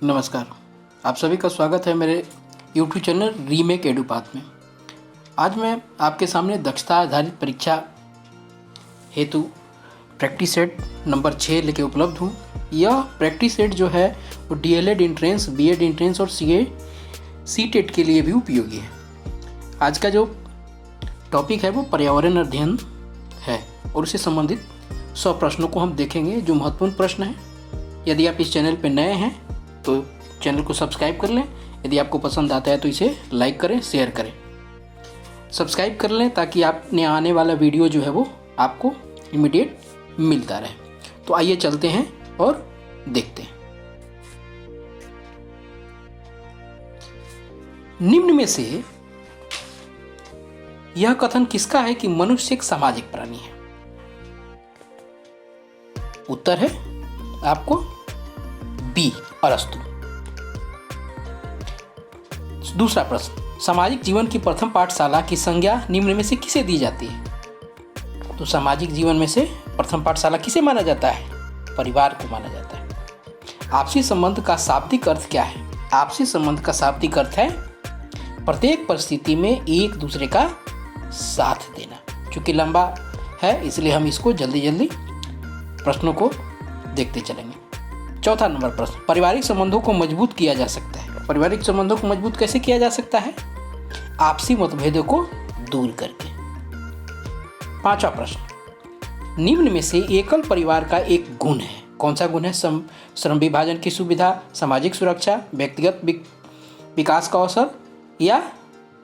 नमस्कार, आप सभी का स्वागत है मेरे YouTube चैनल रीमेक एडुपाथ में। आज मैं आपके सामने दक्षता आधारित परीक्षा हेतु प्रैक्टिस सेट नंबर 6 लेके उपलब्ध हूँ। यह प्रैक्टिस सेट जो है वो DLED एंट्रेंस, BEd एंट्रेंस और CTET के लिए भी उपयोगी है। आज का जो टॉपिक है वो पर्यावरण अध्ययन है और उससे संबंधित 100 प्रश्नों को हम देखेंगे जो महत्वपूर्ण प्रश्न हैं। यदि आप इस चैनल पर नए हैं तो चैनल को सब्सक्राइब कर लें। यदि आपको पसंद आता है तो इसे लाइक करें, शेयर करें, सब्सक्राइब कर लें ताकि आपने आने वाला वीडियो जो है वो आपको इमीडिएट मिलता रहे। तो आइए चलते हैं और देखते हैं। निम्न में से यह कथन किसका है कि मनुष्य एक सामाजिक प्राणी है? उत्तर है आपको बी, अरस्तु। दूसरा प्रश्न, सामाजिक जीवन की प्रथम पाठशाला की संज्ञा निम्न में से किसे दी जाती है? तो सामाजिक जीवन में से प्रथम पाठशाला किसे माना जाता है? परिवार को माना जाता है। आपसी संबंध का शाब्दिक अर्थ क्या है? आपसी संबंध का शाब्दिक अर्थ है प्रत्येक परिस्थिति में एक दूसरे का साथ देना। चूंकि लंबा है इसलिए हम इसको जल्दी जल्दी प्रश्नों को देखते चलेंगे। चौथा नंबर प्रश्न, पारिवारिक संबंधों को मजबूत किया जा सकता है। पारिवारिक संबंधों को मजबूत कैसे किया जा सकता है? आपसी मतभेदों को दूर करके। पांचवा प्रश्न, निम्न में से एकल परिवार का एक गुण है। कौन सा गुण है? श्रम विभाजन की सुविधा, सामाजिक सुरक्षा, व्यक्तिगत विकास का अवसर या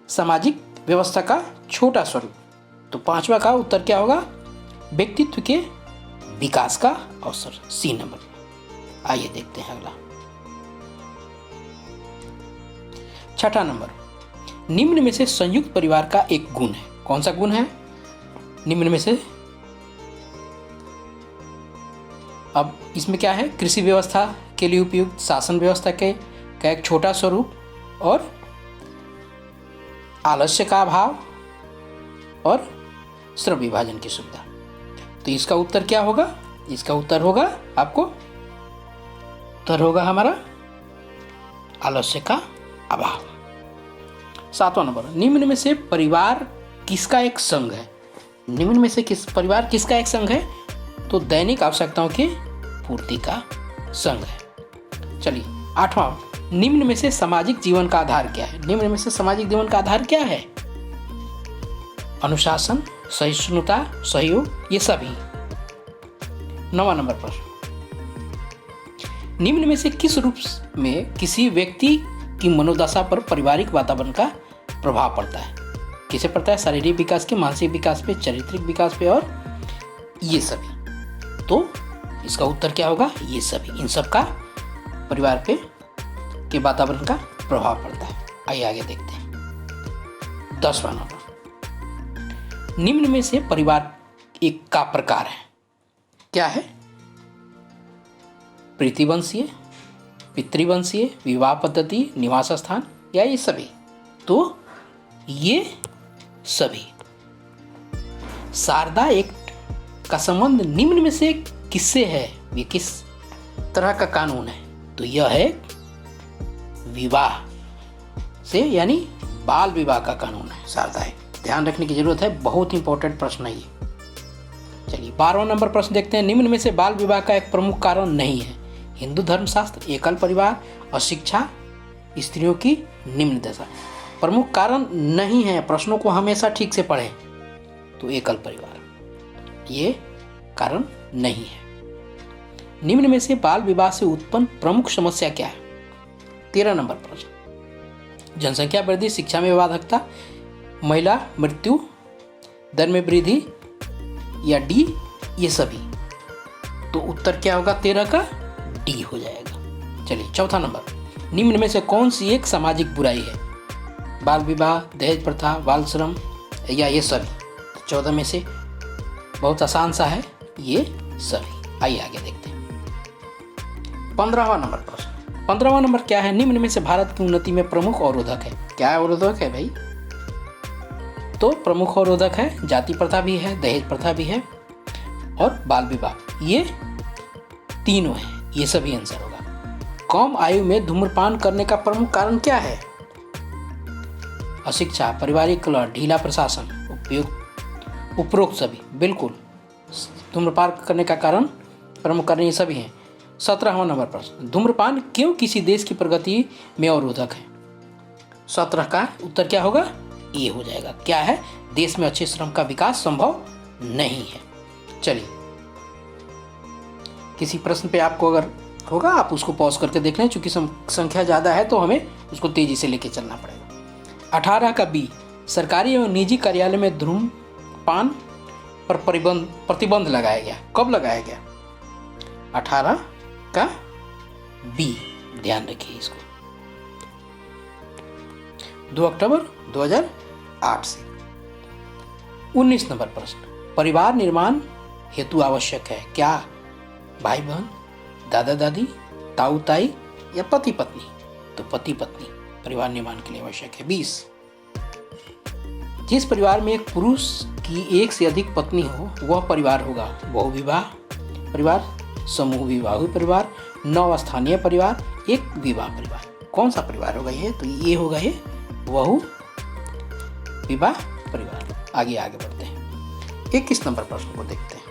सामाजिक व्यवस्था का छोटा स्वरूप। तो पांचवा का उत्तर क्या होगा? व्यक्तित्व के विकास का अवसर, सी नंबर। आइए देखते हैं अगला। छठा नंबर, निम्न में से संयुक्त परिवार का एक गुण है। कौन सा गुण है निम्न में से? अब इसमें क्या है? कृषि व्यवस्था के लिए उपयुक्त, शासन व्यवस्था का एक छोटा स्वरूप और आलस्य का अभाव और श्रम विभाजन की सुविधा। तो इसका उत्तर क्या होगा? इसका उत्तर होगा आपको उत्तर होगा हमारा आलस्य का अभाव। सातवां नंबर, निम्न में से परिवार किसका एक संघ है? निम्न में से परिवार किसका एक संघ है? तो दैनिक आवश्यकताओं की पूर्ति का संघ है। चलिए आठवां, निम्न में से सामाजिक जीवन का आधार क्या है? निम्न में से सामाजिक जीवन का आधार क्या है? अनुशासन, सहिष्णुता, सहयोग, ये सभी। नौवां नंबर प्रश्न, निम्न में से किस रूप में किसी व्यक्ति की मनोदशा पर पारिवारिक वातावरण का प्रभाव पड़ता है? किसे पड़ता है? शारीरिक विकास के, मानसिक विकास पे, चारित्रिक विकास पे और ये सभी। तो इसका उत्तर क्या होगा? ये सभी। इन सब का परिवार पे के वातावरण का प्रभाव पड़ता है। आइए आगे देखते हैं। 10वां नंबर, निम्न में से परिवार एक का प्रकार है। क्या है? प्रीतिवंशीय, पितृवंशीय, विवाह पद्धति, निवास स्थान या ये सभी? तो ये सभी। शारदा एक्ट का संबंध निम्न में से किससे है? ये किस तरह का कानून है? तो यह है विवाह से, यानी बाल विवाह का कानून है शारदा एक्ट। ध्यान रखने की जरूरत है, बहुत इंपॉर्टेंट प्रश्न है ये। चलिए 12वां नंबर प्रश्न देखते हैं। निम्न में से बाल विवाह का एक प्रमुख कारण नहीं है? हिंदू धर्मशास्त्र, एकल परिवार, अशिक्षा, स्त्रियों की निम्न दशा। प्रमुख कारण नहीं है, प्रश्नों को हमेशा ठीक से पढ़ें। तो एकल परिवार ये कारण नहीं है। निम्न में से बाल विवाह से उत्पन्न प्रमुख समस्या क्या है? 13 नंबर प्रश्न, जनसंख्या वृद्धि, शिक्षा में बाधकता, महिला मृत्यु दर में वृद्धि या डी ये सभी? तो उत्तर क्या होगा? 13 का डी हो जाएगा। चलिए चौथा नंबर, निम्न में से कौन सी एक सामाजिक बुराई है? बाल विवाह, दहेज प्रथा, बाल श्रम या ये सभी? 14 में से बहुत आसान सा है, ये सभी। आइए आगे देखते हैं। 15वां नंबर प्रश्न, 15वां नंबर क्या है? निम्न में से भारत की उन्नति में प्रमुख अवरोधक है। क्या अवरोधक है भाई? तो प्रमुख अवरोधक है जाति प्रथा भी है, दहेज प्रथा भी है और बाल विवाह, ये तीनों हैं। ये सभी आंसर होगा। कम आयु में धूम्रपान करने का प्रमुख कारण क्या है? अशिक्षा, पारिवारिक कलह, ढीला प्रशासन, उपरोक्त सभी। बिल्कुल, धूम्रपान करने का कारण, प्रमुख कारण ये सभी हैं। 17वां नंबर प्रश्न, धूम्रपान क्यों किसी देश की प्रगति में अवरोधक है? 17 का उत्तर क्या होगा? ये हो जाएगा। क्या है? देश में अच्छे श्रम का विकास संभव नहीं है। चलिए, किसी प्रश्न पे आपको अगर होगा आप उसको पॉज करके देख लें, चूंकि संख्या ज़्यादा है तो हमें उसको तेजी से लेके चलना पड़ेगा। 18 का बी, सरकारी एवं निजी कार्यालय में धूम्रपान पर प्रतिबंध लगाया गया। कब लगाया गया? 18 का बी, ध्यान रखिए इसको। 2 अक्टूबर 2008 से। 19 नंबर प्रश्न, परिवार निर्माण हेतु आवश्यक है क्या? भाई बहन, दादा दादी, ताऊ ताई या पति पत्नी? तो पति पत्नी परिवार निर्माण के लिए आवश्यक है। 20, जिस परिवार में एक पुरुष की एक से अधिक पत्नी हो वह परिवार होगा। बहुविवाह परिवार, समूह विवाह परिवार, नव स्थानीय परिवार, एक विवाह परिवार। कौन सा परिवार होगा ये? तो ये होगा ये बहु विवाह परिवार। आगे बढ़ते हैं। 21 नंबर प्रश्न को देखते हैं।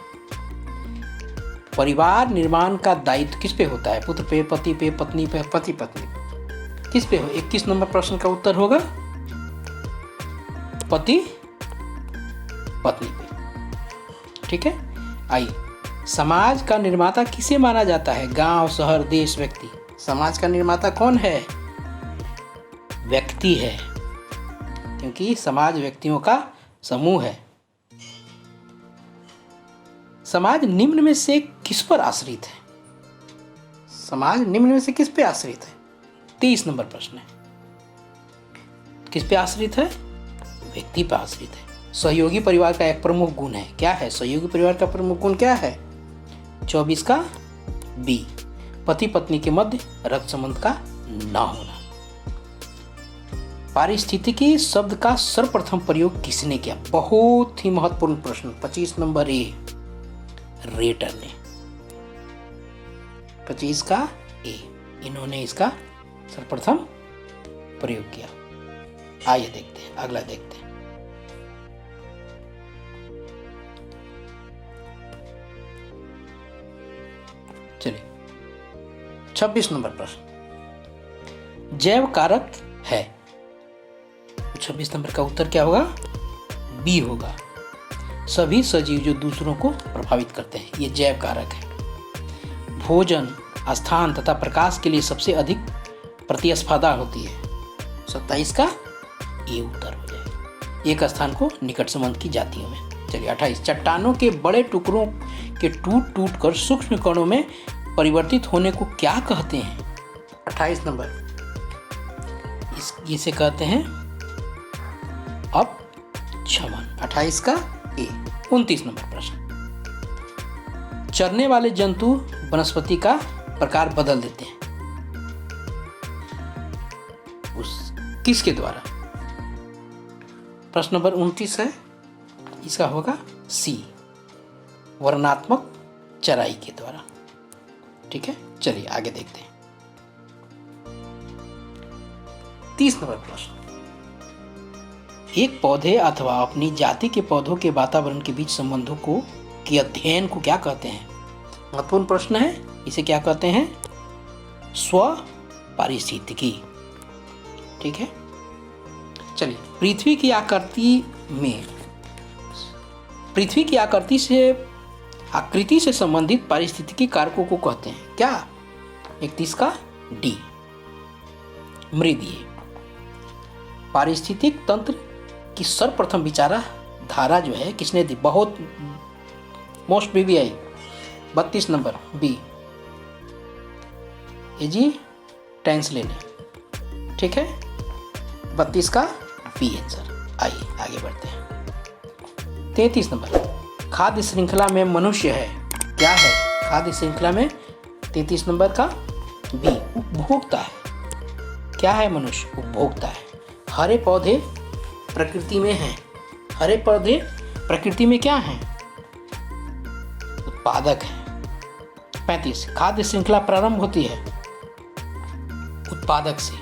परिवार निर्माण का दायित्व किस पे होता है? पुत्र पे, पति पे, पत्नी पे, पति पत्नी पे, किस पे हो? 21 नंबर प्रश्न का उत्तर होगा पति पत्नी पे। ठीक है, आइए, समाज का निर्माता किसे माना जाता है? गांव, शहर, देश, व्यक्ति। समाज का निर्माता कौन है? व्यक्ति है, क्योंकि समाज व्यक्तियों का समूह है। समाज निम्न में से किस पर आश्रित है? समाज निम्न में से किस पे आश्रित है? 23 नंबर प्रश्न है। किस पे आश्रित है? व्यक्ति पर आश्रित है। सहयोगी परिवार का एक प्रमुख गुण है। क्या है सहयोगी परिवार का प्रमुख गुण? क्या है? 24 का बी, पति पत्नी के मध्य रक्त संबंध का न होना। पारिस्थितिकी शब्द का सर्वप्रथम प्रयोग किसने किया? बहुत ही महत्वपूर्ण प्रश्न। 25 नंबर ए, रेटर ने। 25 का ए, इन्होंने इसका सर्वप्रथम प्रयोग किया। आइए देखते हैं, अगला देखते हैं। चलिए, 26 नंबर प्रश्न, जैव कारक है। 26 नंबर का उत्तर क्या होगा? बी होगा। सभी सजीव जो दूसरों को प्रभावित करते हैं, ये जैव कारक है। भोजन, स्थान तथा प्रकाश के लिए सबसे अधिक प्रतिस्पर्धा होती है। 27 का ये उत्तर हो जाएगा। एक स्थान को निकट संबंध की जातियों में। चलिए 28, चट्टानों के बड़े टुकड़ों के टूट कर सूक्ष्म कणों में परिवर्तित होने को क्या कहते हैं? 28 नंबर, इसे कहते हैं अपक्षमन। 28 का ए। 29 नंबर प्रश्न, चरने वाले जंतु वनस्पति का प्रकार बदल देते हैं, उस किसके द्वारा? प्रश्न नंबर 29 है, इसका होगा सी, वर्णात्मक चराई के द्वारा। ठीक है, चलिए आगे देखते हैं। 30 नंबर प्रश्न, एक पौधे अथवा अपनी जाति के पौधों के वातावरण के बीच संबंधों को के अध्ययन को क्या कहते हैं? महत्वपूर्ण प्रश्न है। इसे क्या कहते हैं? स्व पारिस्थितिकी। ठीक है, चलिए, पृथ्वी की आकृति से संबंधित पारिस्थितिकी कारकों को कहते हैं क्या? 31 का डी, मृदीय। पारिस्थितिक तंत्र की सर्वप्रथम विचारधारा जो है किसने दी? बहुत मोस्ट बीबीआई। 32 नंबर बी, एजी टेंसले ने। ठीक है, 32 का बी आंसर। आइए आगे बढ़ते हैं। 33 नंबर, खाद्य श्रृंखला में मनुष्य है। क्या है खाद्य श्रृंखला में? 33 नंबर का बी, उपभोक्ता है। क्या है मनुष्य? उपभोक्ता है। हरे पौधे प्रकृति में हैं। हरे पौधे प्रकृति में क्या हैं? उत्पादक हैं। 35, खाद्य श्रृंखला प्रारंभ होती है उत्पादक से।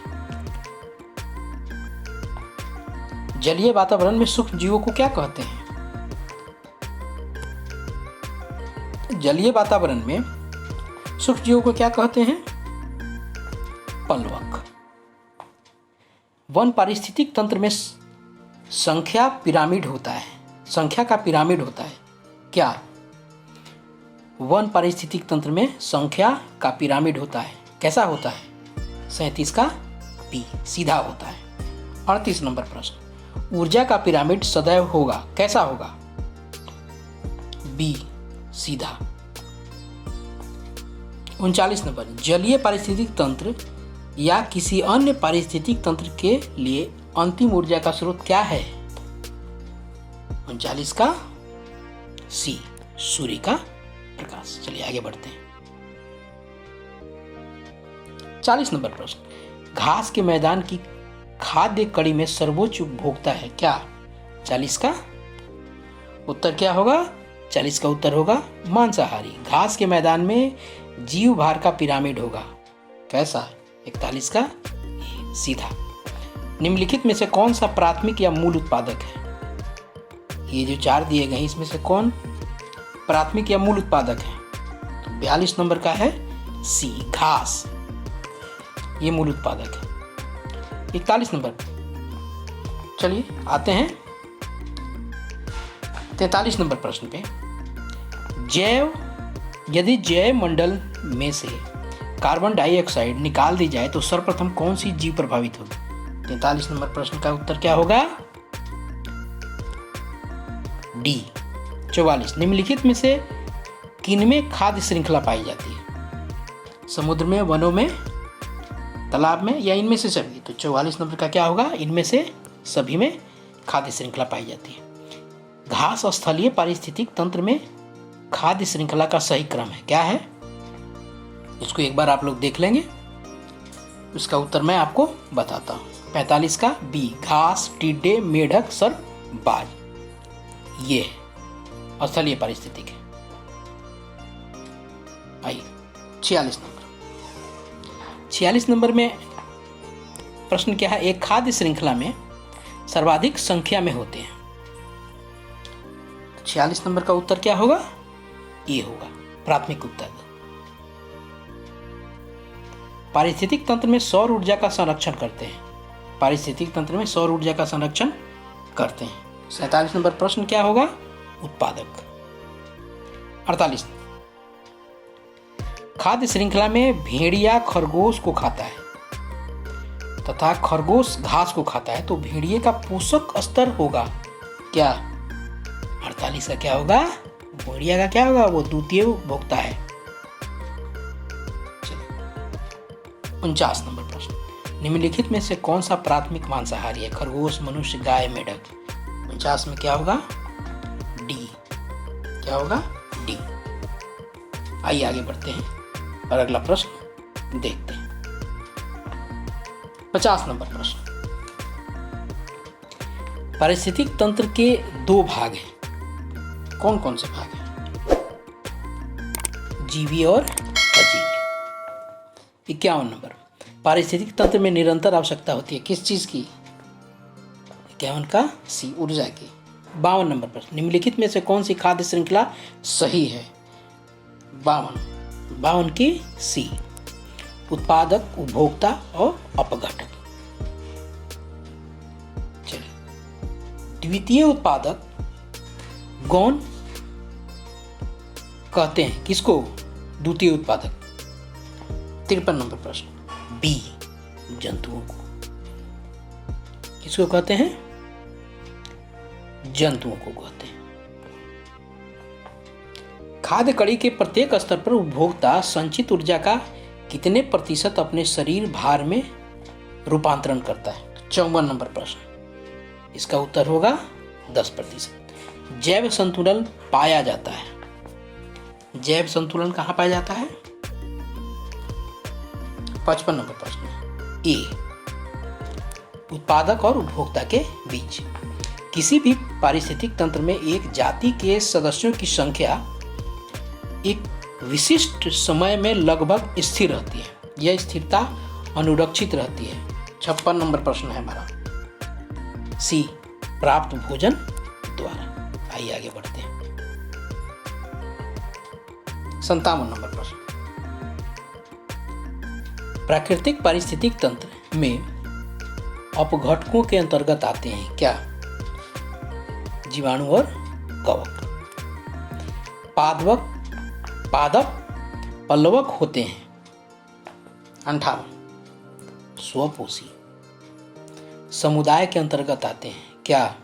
जलीय वातावरण में सूक्ष्म जीवों को क्या कहते हैं? जलीय वातावरण में सूक्ष्म जीवों को क्या कहते हैं? पलवक। वन पारिस्थितिक तंत्र में संख्या पिरामिड होता है, संख्या का पिरामिड होता है क्या? वन पारिस्थितिक तंत्र में संख्या का पिरामिड होता है, कैसा होता है? 37 का बी, सीधा होता है। 38 नंबर प्रश्न, ऊर्जा का पिरामिड सदैव होगा, कैसा होगा? बी, सीधा। 39 नंबर, जलीय पारिस्थितिक तंत्र या किसी अन्य पारिस्थितिक तंत्र के लिए अंतिम ऊर्जा का स्रोत क्या है? 39 का सी, सूर्य का प्रकाश। चलिए आगे बढ़ते हैं। 40 नंबर प्रश्न, घास के मैदान की खाद्य कड़ी में सर्वोच्च उपभोक्ता है क्या? 40 का उत्तर क्या होगा? 40 का उत्तर होगा मांसाहारी। घास के मैदान में जीव भार का पिरामिड होगा, कैसा? 41 का सीधा। निम्नलिखित में से कौन सा प्राथमिक या मूल उत्पादक है? ये जो 4 दिए गए इसमें से कौन प्राथमिक या मूल उत्पादक है? तो 42 नंबर का है सी, घास, ये मूल उत्पादक है। 41 नंबर, चलिए आते हैं 43 नंबर प्रश्न पे। यदि जैव मंडल में से कार्बन डाइऑक्साइड निकाल दी जाए तो सर्वप्रथम कौन सी जीव प्रभावित होगी? 43 नंबर प्रश्न का उत्तर क्या होगा? डी। 44, निम्नलिखित में से किनमें खाद्य श्रृंखला पाई जाती है? समुद्र में, वनों में, तालाब में, या इनमें से सभी? तो 44 नंबर का क्या होगा? इनमें से सभी में खाद्य श्रृंखला पाई जाती है। घास स्थलीय पारिस्थितिक तंत्र में खाद्य श्रृंखला का सही क्रम है, क्या है? इसको एक बार आप लोग देख लेंगे, उसका उत्तर मैं आपको बताता हूँ। 45 का बी, घास, टिड्डे, मेढक, सर्प, बाज, ये स्थलीय पारिस्थितिक है। आइए 46 नंबर। 46 नंबर में प्रश्न क्या है? एक खाद्य श्रृंखला में सर्वाधिक संख्या में होते हैं। 46 नंबर का उत्तर क्या होगा? ये होगा प्राथमिक उत्तर। पारिस्थितिक तंत्र में सौर ऊर्जा का संरक्षण करते हैं। पारिस्थितिक तंत्र में सौर ऊर्जा का संरक्षण करते हैं। 47 नंबर प्रश्न क्या होगा? उत्पादक। 48, खाद्य श्रृंखला में भेड़िया खरगोश को खाता है तथा खरगोश घास को खाता है, तो भेड़िए का पोषक स्तर होगा क्या? 48 का क्या होगा? भेड़िया का क्या होगा? वो द्वितीय उपभोक्ता है। 49 नंबर प्रश्न, निम्नलिखित में से कौन सा प्राथमिक मांसाहारी है? खरगोश, मनुष्य, गाय, मेढक। 49 में क्या होगा? डी। क्या होगा? डी। आइए आगे बढ़ते हैं और अगला प्रश्न देखते हैं। 50 नंबर प्रश्न, पारिस्थितिक तंत्र के 2 भाग हैं, कौन कौन से भाग हैं? जीवी और अजीवी। 51 नंबर, पारिस्थितिक तंत्र में निरंतर आवश्यकता होती है, किस चीज की? 51 का सी, ऊर्जा की। 52 नंबर प्रश्न, निम्नलिखित में से कौन सी खाद्य श्रृंखला सही है? 52 की सी, उत्पादक, उपभोक्ता और अपघटक। चलिए, द्वितीय उत्पादक गौण कहते हैं किसको? द्वितीय उत्पादक। 53 नंबर प्रश्न, बी, जंतुओं को। किसको कहते हैं? जंतुओं को कहते हैं। खाद्य कड़ी के प्रत्येक स्तर पर उपभोक्ता संचित ऊर्जा का कितने प्रतिशत अपने शरीर भार में रूपांतरण करता है? 54 नंबर प्रश्न, इसका उत्तर होगा 10%। जैव संतुलन पाया जाता है। जैव संतुलन कहाँ पाया जाता है? 55 नंबर प्रश्न, ए, उत्पादक और उपभोक्ता के बीच। किसी भी पारिस्थितिक तंत्र में एक जाति के सदस्यों की संख्या एक विशिष्ट समय में लगभग स्थिर रहती है। यह स्थिरता अनुरक्षित रहती है। 56 नंबर प्रश्न है हमारा, सी प्राप्त भोजन द्वारा। आइए आगे बढ़ते हैं। 57 नंबर प्रश्न, प्राकृतिक पारिस्थितिक तंत्र में अपघटकों के अंतर्गत आते हैं क्या? जीवाणु और कवक। पादप पल्लवक होते हैं। 58 स्वपोषी समुदाय के अंतर्गत आते हैं क्या?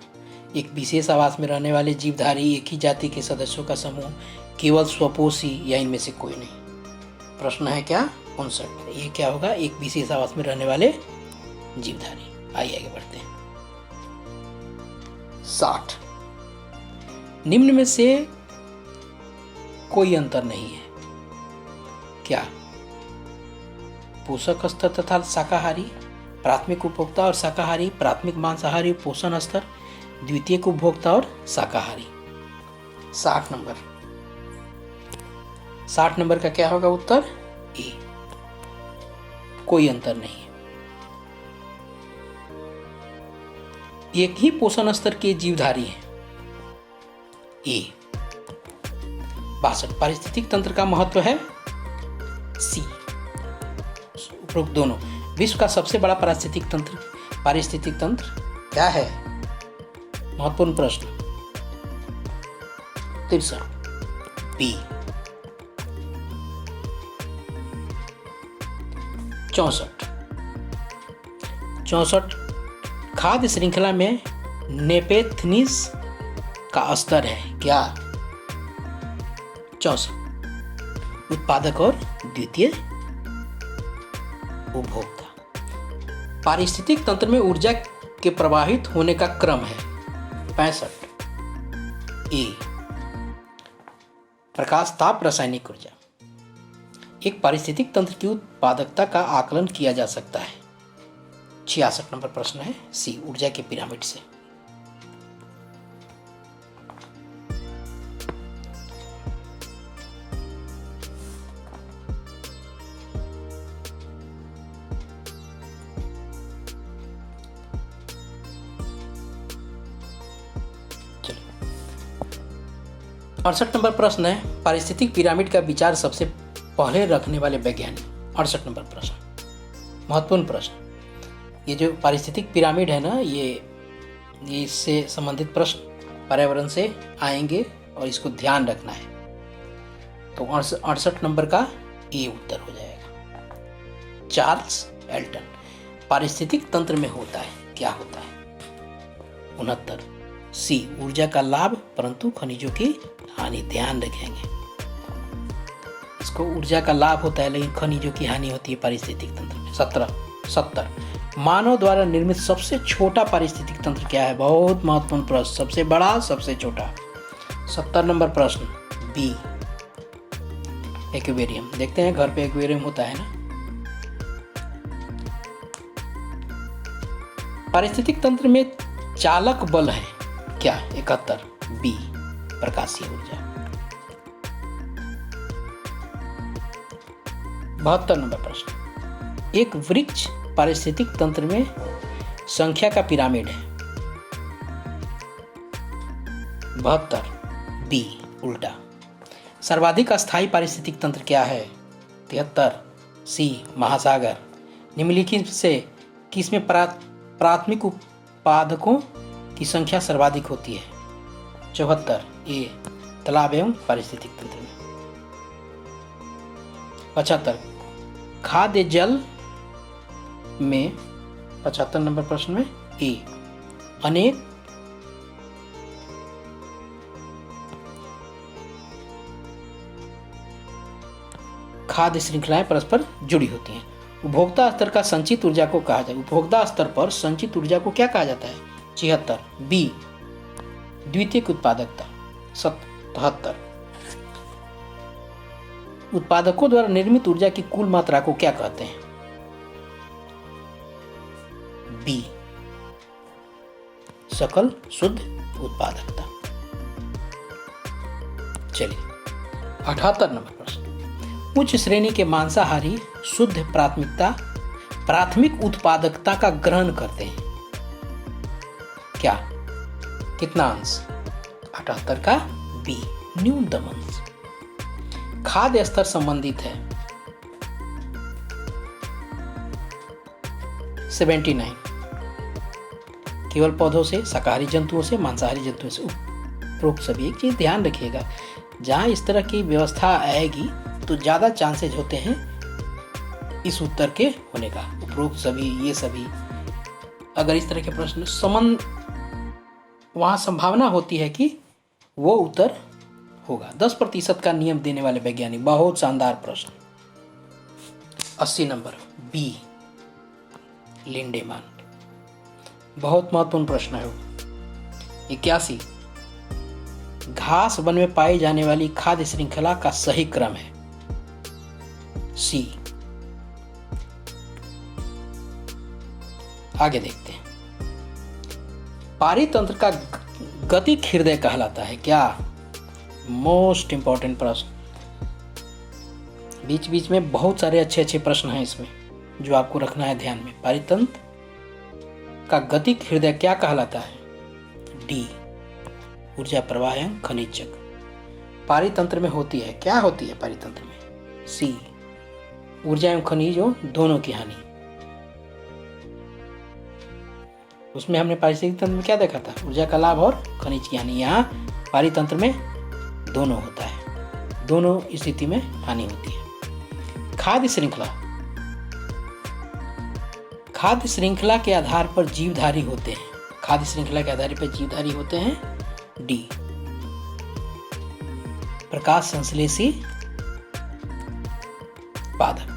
एक विशेष आवास में रहने वाले जीवधारी एक ही जाति के सदस्यों का समूह, केवल स्वपोषी, या इनमें से कोई नहीं। प्रश्न है क्या? 59। ये क्या होगा? एक विशेष आवास में रहने वाले जीवधारी। आइए आगे बढ़ते हैं। 60 निम्न में से कोई अंतर नहीं है क्या? पोषक स्तर तथा शाकाहारी, प्राथमिक उपभोक्ता और शाकाहारी, प्राथमिक मांसाहारी पोषण स्तर, द्वितीयक उपभोक्ता और शाकाहारी। 60 नंबर का क्या होगा उत्तर? ए, कोई अंतर नहीं है। एक ही पोषण स्तर के जीवधारी हैं। ए। 62 पारिस्थितिक तंत्र का महत्व है। सी उपरोक्त दोनों। विश्व का सबसे बड़ा पारिस्थितिक तंत्र क्या है? महत्वपूर्ण प्रश्न। 63 बी। 64 खाद्य श्रृंखला में नेपेथनीज का स्तर है क्या? 64 उत्पादक और द्वितीय उपभोक्ता। पारिस्थितिक तंत्र में ऊर्जा के प्रवाहित होने का क्रम है। 65 ए प्रकाश ताप रासायनिक ऊर्जा। एक पारिस्थितिक तंत्र की उत्पादकता का आकलन किया जा सकता है। 66 नंबर प्रश्न है, सी ऊर्जा के पिरामिड से। चलिए 68 नंबर प्रश्न है, पारिस्थितिक पिरामिड का विचार सबसे पहले रखने वाले वैज्ञानिक। 68 नंबर प्रश्न महत्वपूर्ण प्रश्न। ये जो पारिस्थितिक पिरामिड है ना, ये इससे संबंधित प्रश्न पर्यावरण से आएंगे और इसको ध्यान रखना है। तो 68 नंबर का ए उत्तर हो जाएगा। चार्ल्स एल्टन पारिस्थितिक तंत्र में होता है क्या होता है? 69 सी ऊर्जा का लाभ परंतु खनिजों की हानि। ध्यान रखेंगे, इसको ऊर्जा का लाभ होता है लेकिन खनिजों की हानि होती है पारिस्थितिक तंत्र में। 70 मानव द्वारा निर्मित सबसे छोटा पारिस्थितिक तंत्र क्या है? बहुत महत्वपूर्ण प्रश्न। सबसे बड़ा, सबसे छोटा। 70 नंबर प्रश्न बी एक्वेरियम। देखते हैं घर पे एक्वेरियम होता है ना। पारिस्थितिक तंत्र में चालक बल है क्या? 71 बी प्रकाशीय ऊर्जा। 72 नंबर प्रश्न, एक वृक्ष पारिस्थितिक तंत्र में संख्या का पिरामिड है। 72 बी उल्टा। सर्वाधिक अस्थायी पारिस्थितिक तंत्र क्या है? 73 सी महासागर। निम्नलिखित से किसमें प्राथमिक उत्पादकों की संख्या सर्वाधिक होती है? 74 ए तालाब एवं पारिस्थितिक तंत्र में। 75 खाद्य जल में 75 नंबर प्रश्न में ए अनेक खाद्य श्रृंखलाएं परस्पर जुड़ी होती हैं। उपभोक्ता स्तर का संचित ऊर्जा को कहा जाए, उपभोक्ता स्तर पर संचित ऊर्जा को क्या कहा जाता है? 76 बी द्वितीयक उत्पादकता। 77 उत्पादकों द्वारा निर्मित ऊर्जा की कुल मात्रा को क्या कहते हैं? बी सकल शुद्ध उत्पादकता। चलिए 78 नंबर प्रश्न, उच्च श्रेणी के मांसाहारी शुद्ध प्राथमिकता प्राथमिक उत्पादकता का ग्रहण करते हैं। क्या? कितना अंश? 78 का बी, न्यूनतम अंश। खाद्य स्तर संबंधित है 79, केवल पौधों से, शाकाहारी जंतुओं से, मांसाहारी जंतुओं से। उपरोक्त सभी। एक चीज ध्यान रखिएगा, जहां इस तरह की व्यवस्था आएगी तो ज्यादा चांसेज होते हैं इस उत्तर के होने का। उपरोक्त सभी, ये सभी, अगर इस तरह के प्रश्न संबंध, वहां संभावना होती है कि वो उत्तर होगा। 10% का नियम देने वाले वैज्ञानिक। बहुत शानदार प्रश्न। 80 नंबर बी, लिंडेमान। बहुत महत्वपूर्ण प्रश्न है वो। 81, घास वन में पाई जाने वाली खाद्य श्रृंखला का सही क्रम है सी। आगे देखते हैं। पारितंत्र का गतिक हृदय कहलाता है क्या? मोस्ट इंपॉर्टेंट प्रश्न। बीच बीच में बहुत सारे अच्छे अच्छे प्रश्न हैं इसमें जो आपको रखना है ध्यान में। पारितंत्र का गतिक हृदय क्या कहलाता है? डी, ऊर्जा प्रवाहन खनिज चक्र। पारितंत्र में होती है, क्या होती है पारितंत्र में? सी, ऊर्जा एवं खनिजों दोनों की हानि। उसमें हमने पारिस्थितिक तंत्र में क्या देखा था? ऊर्जा का लाभ और खनिज की हानि। यहाँ पारितंत्र में दोनों होता है, दोनों स्थिति में हानि होती है। खाद्य श्रृंखला, खाद्य श्रृंखला के आधार पर जीवधारी होते हैं। खाद्य श्रृंखला के आधार पर जीवधारी होते हैं डी, प्रकाश संश्लेषी पादप।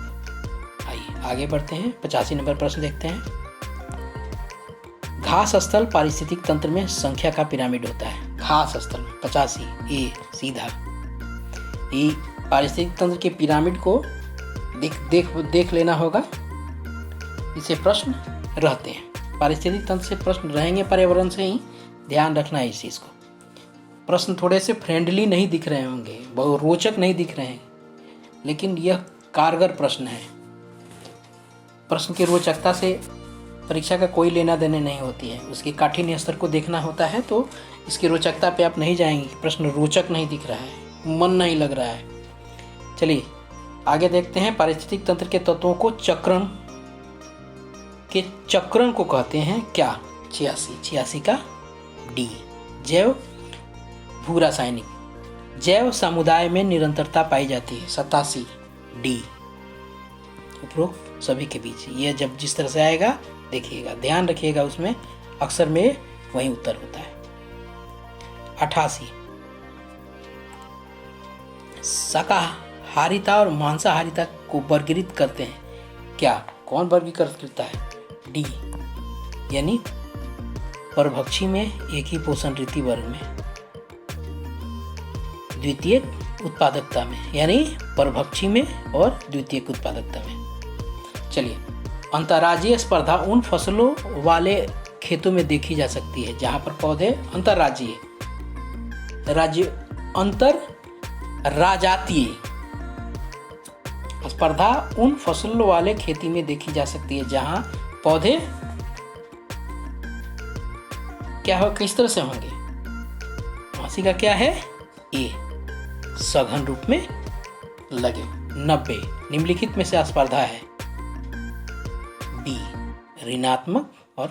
आइए आगे बढ़ते हैं। 85 नंबर प्रश्न देखते हैं। घास स्थल पारिस्थितिक तंत्र में संख्या का पिरामिड होता है। घास स्थल में 85 ए सीधा। ये पारिस्थितिक तंत्र के पिरामिड को देख लेना होगा। इसे प्रश्न रहते हैं, पारिस्थितिक तंत्र से प्रश्न रहेंगे, पर्यावरण से ही ध्यान रखना है इस चीज को। प्रश्न थोड़े से फ्रेंडली नहीं दिख रहे होंगे, बहुत रोचक नहीं दिख रहे हैं, लेकिन यह कारगर प्रश्न है। प्रश्न की रोचकता से परीक्षा का कोई लेना देने नहीं होती है, उसके काठिन्य स्तर को देखना होता है। तो इसकी रोचकता पे आप नहीं जाएंगे। प्रश्न रोचक नहीं दिख रहा है, मन नहीं लग रहा है। चलिए आगे देखते हैं। पारिस्थितिक तंत्र के तत्वों को चक्रण को कहते हैं क्या? 86 का डी, जैव भू रासायनिक। जैव समुदाय में निरंतरता पाई जाती है 87 डी। उपरोक्त सभी के बीच ये जब जिस तरह से आएगा देखिएगा, ध्यान रखिएगा, उसमें अक्सर में वही उत्तर होता है। 88 शाकाहारिता और मांसाहारिता को वर्गीकृत करते हैं क्या? कौन वर्गीकृत करता है? डी, यानी परभक्षी में एक ही पोषण रीति वर्ग में, द्वितीय उत्पादकता में, यानी परभक्षी में और द्वितीय उत्पादकता में। चलिए, अंतर्राज्यीय स्पर्धा उन फसलों वाले खेतों में देखी जा सकती है जहां पर पौधे अंतर्राज्यीय अंतरराजातीय स्पर्धा उन फसलों वाले खेती में देखी जा सकती है जहां पौधे क्या हो, किस तरह से होंगे? मासी का क्या है? ए, सघन रूप में लगे। 90 निम्नलिखित में से स्पर्धा है? बी, ऋणात्मक और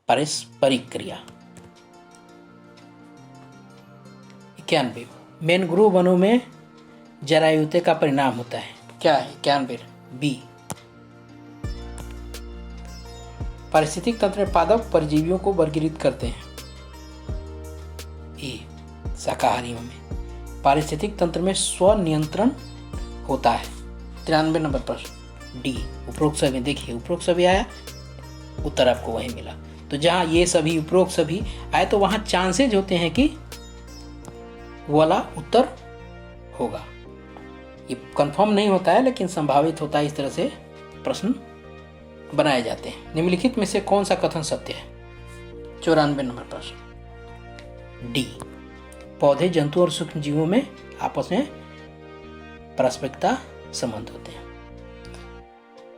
पारस्परिक क्रिया। 91 मैनग्रोव वनों में जरायुते का परिणाम होता है क्या है? 91 बी, पारिस्थितिक तंत्र में पादप परजीवियों को वर्गीकृत करते हैं। ए, शाकाहारियों में पारिस्थितिक तंत्र में स्वनियंत्रण होता है। 93 नंबर प्रश्न डी, उपरोक्त सभी। देखिए उपरोक्त सभी आया, उत्तर आपको वही मिला। तो जहां ये सभी उपरोक्त सभी आए तो वहां चांसेज होते हैं कि वाला उत्तर होगा। ये कंफर्म नहीं होता है लेकिन संभावित होता है। इस तरह से प्रश्न बनाए जाते हैं। निम्नलिखित में से कौन सा कथन सत्य है? 94 नंबर प्रश्न डी, पौधे, जंतु और सूक्ष्म जीवों में आपस में पारस्परिकता संबंध होते हैं।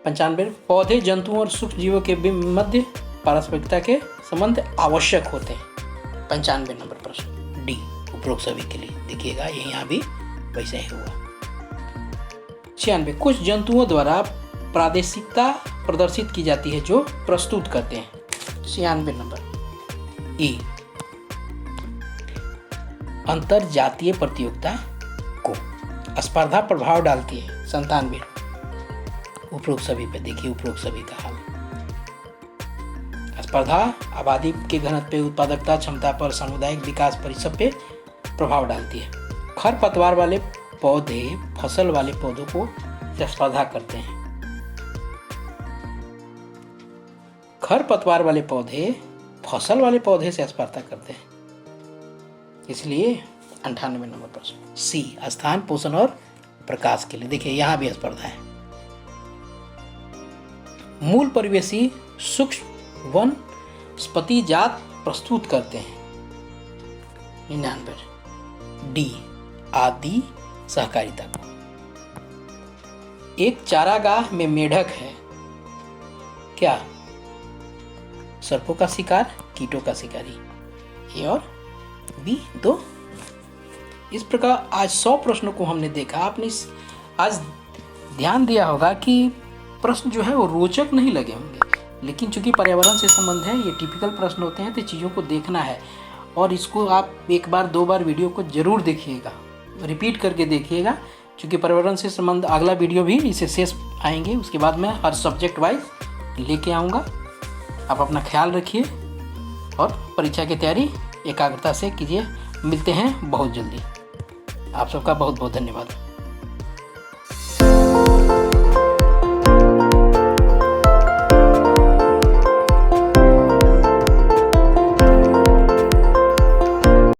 95 पौधे, जंतुओं और सूक्ष्म जीवों के मध्य पारस्परिकता के संबंध आवश्यक होते हैं। 95 नंबर प्रश्न डी उपरोक्त सभी के लिए। देखिएगा ये यहाँ भी वैसे ही हुआ। 96 कुछ जंतुओं द्वारा प्रादेशिकता प्रदर्शित की जाती है जो प्रस्तुत करते हैं। 96 नंबर ई अंतर जातीय प्रतियोगिता को स्पर्धा प्रभाव डालती है। 97 उपरोक्त सभी पे देखिए, उपरोक्त सभी का हाल। स्पर्धा आबादी के घनत्व पे, उत्पादकता क्षमता पर, सामुदायिक विकास पर, सब पे प्रभाव डालती है। खरपतवार वाले पौधे फसल वाले पौधों को से स्पर्धा करते हैं। खरपतवार वाले पौधे फसल वाले पौधे से स्पर्धा करते हैं, इसलिए 98 नंबर प्रश्न सी स्थान, पोषण और प्रकाश के लिए। देखिए यहां भी स्पर्धा है। मूल परिवेशी सूक्ष्म वनस्पति जात प्रस्तुत करते हैं। 99 डी आदि सहकारिता को। एक चारागाह में मेढक है, क्या सर्पों का शिकार, कीटों का शिकारी? ए और बी दो। इस प्रकार आज 100 प्रश्नों को हमने देखा। आपने आज ध्यान दिया होगा कि प्रश्न जो है वो रोचक नहीं लगे होंगे, लेकिन चूंकि पर्यावरण से संबंध है, ये टिपिकल प्रश्न होते हैं, तो चीज़ों को देखना है और इसको आप एक बार 2 बार वीडियो को जरूर देखिएगा, रिपीट करके देखिएगा, क्योंकि पर्यावरण से संबंध अगला वीडियो भी इसे शेष आएंगे। उसके बाद मैं हर सब्जेक्ट वाइज लेके आऊँगा। आप अपना ख्याल रखिए और परीक्षा की तैयारी एकाग्रता से कीजिए। मिलते हैं बहुत जल्दी। आप सबका बहुत बहुत धन्यवाद।